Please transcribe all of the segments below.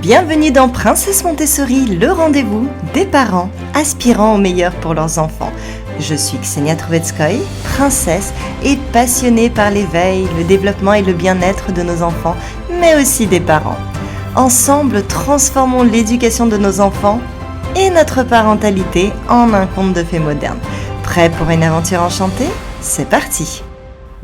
Bienvenue dans Princesse Montessori, le rendez-vous des parents aspirant au meilleur pour leurs enfants. Je suis Ksenia Trovetskoy, princesse et passionnée par l'éveil, le développement et le bien-être de nos enfants, mais aussi des parents. Ensemble, transformons l'éducation de nos enfants et notre parentalité en un conte de fées moderne. Prêt pour une aventure enchantée ? C'est parti!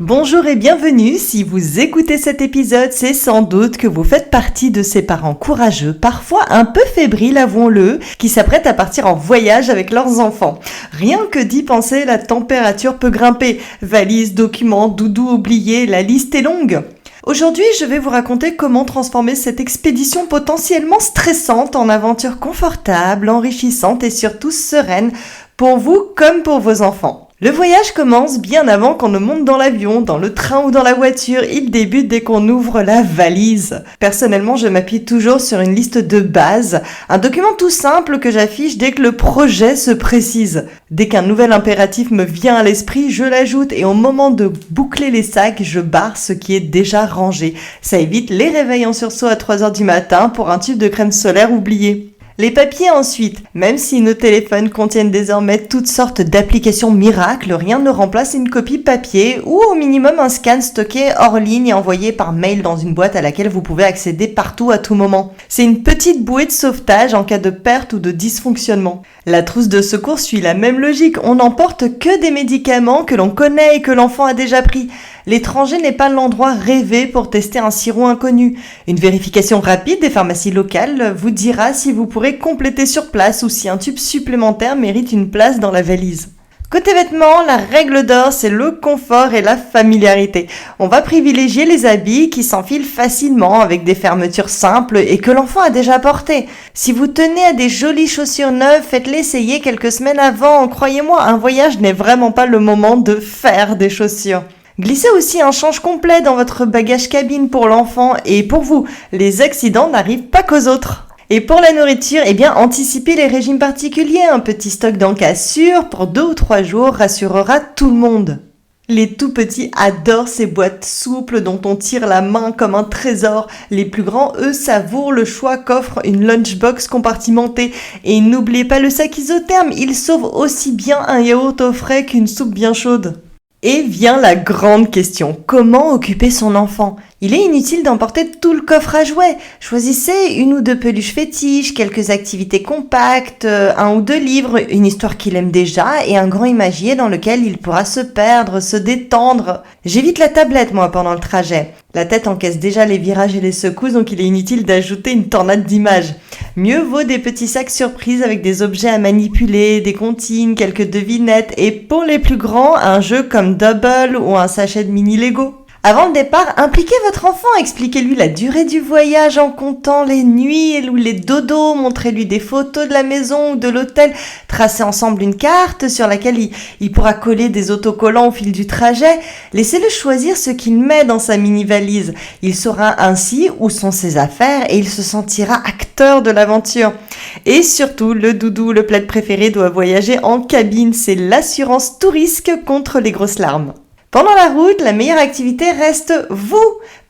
Bonjour et bienvenue, si vous écoutez cet épisode, c'est sans doute que vous faites partie de ces parents courageux, parfois un peu fébriles, avouons-le, qui s'apprêtent à partir en voyage avec leurs enfants. Rien que d'y penser, la température peut grimper. Valises, documents, doudou oubliés, la liste est longue. Aujourd'hui, je vais vous raconter comment transformer cette expédition potentiellement stressante en aventure confortable, enrichissante et surtout sereine pour vous comme pour vos enfants. Le voyage commence bien avant qu'on ne monte dans l'avion, dans le train ou dans la voiture. Il débute dès qu'on ouvre la valise. Personnellement, je m'appuie toujours sur une liste de base, un document tout simple que j'affiche dès que le projet se précise. Dès qu'un nouvel impératif me vient à l'esprit, je l'ajoute et au moment de boucler les sacs, je barre ce qui est déjà rangé. Ça évite les réveils en sursaut à 3h du matin pour un tube de crème solaire oublié. Les papiers ensuite, même si nos téléphones contiennent désormais toutes sortes d'applications miracles, rien ne remplace une copie papier ou au minimum un scan stocké hors ligne et envoyé par mail dans une boîte à laquelle vous pouvez accéder partout à tout moment. C'est une petite bouée de sauvetage en cas de perte ou de dysfonctionnement. La trousse de secours suit la même logique, on n'emporte que des médicaments que l'on connaît et que l'enfant a déjà pris. L'étranger n'est pas l'endroit rêvé pour tester un sirop inconnu. Une vérification rapide des pharmacies locales vous dira si vous pourrez compléter sur place ou si un tube supplémentaire mérite une place dans la valise. Côté vêtements, la règle d'or, c'est le confort et la familiarité. On va privilégier les habits qui s'enfilent facilement avec des fermetures simples et que l'enfant a déjà portées. Si vous tenez à des jolies chaussures neuves, faites-les essayer quelques semaines avant. Croyez-moi, un voyage n'est vraiment pas le moment de faire des chaussures. Glissez aussi un change complet dans votre bagage cabine pour l'enfant et pour vous. Les accidents n'arrivent pas qu'aux autres. Et pour la nourriture, anticipez les régimes particuliers. Un petit stock d'encas sûr pour 2 ou 3 jours rassurera tout le monde. Les tout petits adorent ces boîtes souples dont on tire la main comme un trésor. Les plus grands, eux, savourent le choix qu'offre une lunchbox compartimentée. Et n'oubliez pas le sac isotherme, il sauve aussi bien un yaourt au frais qu'une soupe bien chaude. Et vient la grande question, comment occuper son enfant ? Il est inutile d'emporter tout le coffre à jouets. Choisissez 1 ou 2 peluches fétiches, quelques activités compactes, 1 ou 2 livres, une histoire qu'il aime déjà et un grand imagier dans lequel il pourra se perdre, se détendre. J'évite la tablette, moi, pendant le trajet. La tête encaisse déjà les virages et les secousses, donc il est inutile d'ajouter une tornade d'images. Mieux vaut des petits sacs surprises avec des objets à manipuler, des comptines, quelques devinettes et pour les plus grands, un jeu comme Double ou un sachet de mini Lego. Avant le départ, impliquez votre enfant, expliquez-lui la durée du voyage en comptant les nuits ou les dodos, montrez-lui des photos de la maison ou de l'hôtel, tracez ensemble une carte sur laquelle il pourra coller des autocollants au fil du trajet, laissez-le choisir ce qu'il met dans sa mini-valise. Il saura ainsi où sont ses affaires et il se sentira acteur de l'aventure. Et surtout, le doudou, le plaid préféré doit voyager en cabine, c'est l'assurance tout risque contre les grosses larmes. Pendant la route, la meilleure activité reste vous.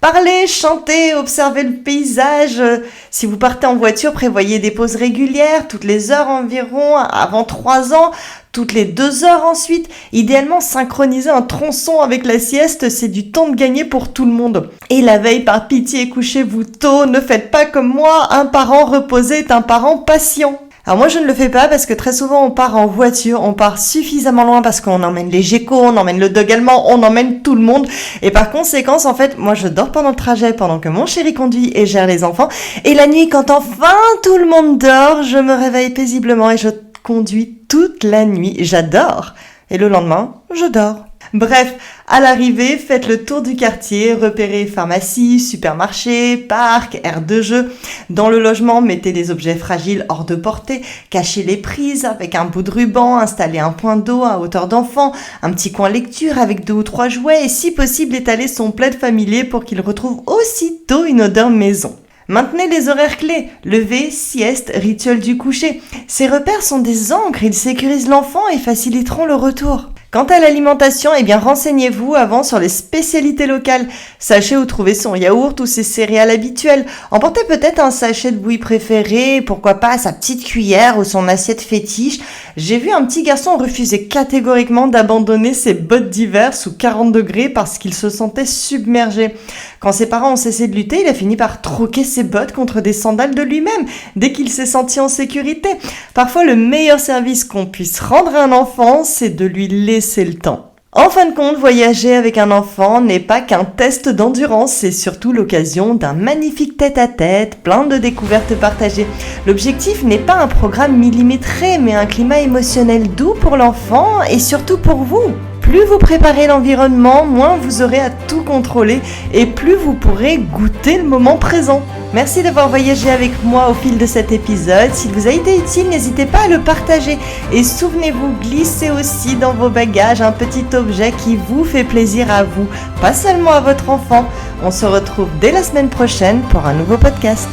Parlez, chantez, observez le paysage. Si vous partez en voiture, prévoyez des pauses régulières, toutes les heures environ, avant 3 ans, toutes les 2 heures ensuite. Idéalement, synchroniser un tronçon avec la sieste, c'est du temps de gagner pour tout le monde. Et la veille, par pitié, couchez-vous tôt, ne faites pas comme moi, un parent reposé est un parent patient. Alors moi je ne le fais pas parce que très souvent on part en voiture, on part suffisamment loin parce qu'on emmène les geckos, on emmène le dog allemand, on emmène tout le monde et par conséquent en fait moi je dors pendant le trajet pendant que mon chéri conduit et gère les enfants et la nuit quand enfin tout le monde dort, je me réveille paisiblement et je conduis toute la nuit, j'adore et le lendemain je dors. Bref, à l'arrivée, faites le tour du quartier, repérez pharmacie, supermarché, parc, aire de jeu. Dans le logement, mettez les objets fragiles hors de portée, cachez les prises avec un bout de ruban, installez un point d'eau à hauteur d'enfant, un petit coin lecture avec 2 ou 3 jouets et si possible étalez son plaid familier pour qu'il retrouve aussitôt une odeur maison. Maintenez les horaires clés, lever, sieste, rituel du coucher. Ces repères sont des ancres, ils sécurisent l'enfant et faciliteront le retour. Quant à l'alimentation, renseignez-vous avant sur les spécialités locales. Sachez où trouver son yaourt ou ses céréales habituelles. Emportez peut-être un sachet de bouillie préféré, pourquoi pas sa petite cuillère ou son assiette fétiche. J'ai vu un petit garçon refuser catégoriquement d'abandonner ses bottes d'hiver sous 40 degrés parce qu'il se sentait submergé. Quand ses parents ont cessé de lutter, il a fini par troquer ses bottes contre des sandales de lui-même dès qu'il s'est senti en sécurité. Parfois, le meilleur service qu'on puisse rendre à un enfant, c'est de lui laisser le temps. En fin de compte, voyager avec un enfant n'est pas qu'un test d'endurance, c'est surtout l'occasion d'un magnifique tête-à-tête, plein de découvertes partagées. L'objectif n'est pas un programme millimétré, mais un climat émotionnel doux pour l'enfant et surtout pour vous. Plus vous préparez l'environnement, moins vous aurez à tout contrôler et plus vous pourrez goûter le moment présent. Merci d'avoir voyagé avec moi au fil de cet épisode. S'il vous a été utile, n'hésitez pas à le partager. Et souvenez-vous, glissez aussi dans vos bagages un petit objet qui vous fait plaisir à vous, pas seulement à votre enfant. On se retrouve dès la semaine prochaine pour un nouveau podcast.